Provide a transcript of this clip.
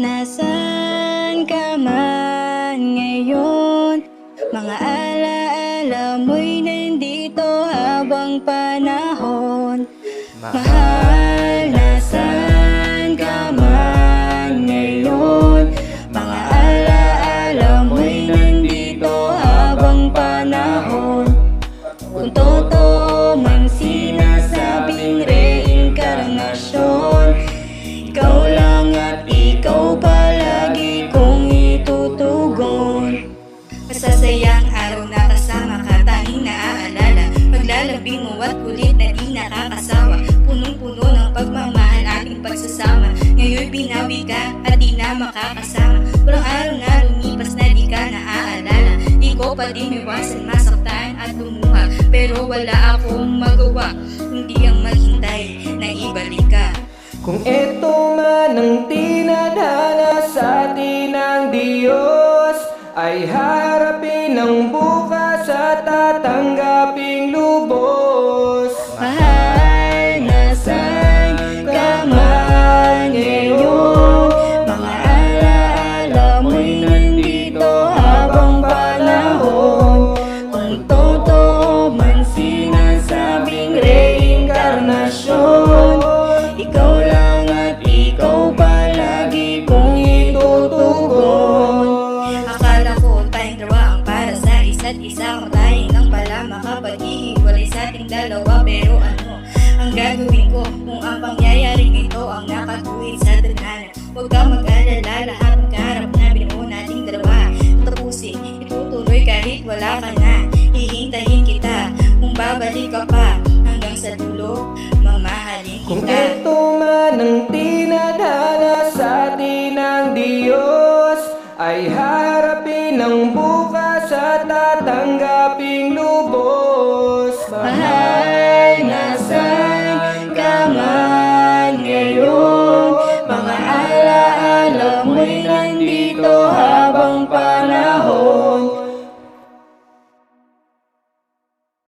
Nasaan ka man ngayon? Mga alaala mo'y nandito habang panahon. Mahal, nasaan ka man ngayon? Mga alaala mo'y nandito habang panahon. Kung totoo man sinasabing reinkarnasyon, ikaw lang at ikaw palagi kong itutugon. Masasayang araw na kasama ka, tanging naaalala. Paglalambing mo at kulit na di nakakasawa. Punong-puno ng pagmamahal ating pagsasama. Ngayon'y binawi ka at di na makakasama. Walang araw na lumipas na di ka naaalala. Di ko pa din iwasan masaktan at lumuha, pero wala akong magawa kundi ang maghintay na ibalik ka. Kung ito man ang tinadhana sa atin ng Diyos, ay harapin ang bukas at tatanggaping lubos. Mahal, nasaan ka man ngayon? Mga alaala mo'y nandito habang panahon. Kung totoo man sinasabing reinkarnasyon, ikaw lang at ikaw palagi kong itutugon. Akala ko tayong dalawa ang para sa isa't isa, kung tayo nang pala makapaghihiwalay sa ating dalawa. Pero ano ang gagawin ko kung ang pangyayaring ito ang nakatuwid sa tadhana? Huwag kang mag-alala, lahat ng kaharap na binuo nating dalawa tapusin, itutuloy kahit wala ka na. Hihintayin kita kung babalik ka pa, hanggang sa dulo mamahalin Kung kita. ito man ang tinadhana sa atin ng Diyos, ay harapin ang bukas at tatanggapin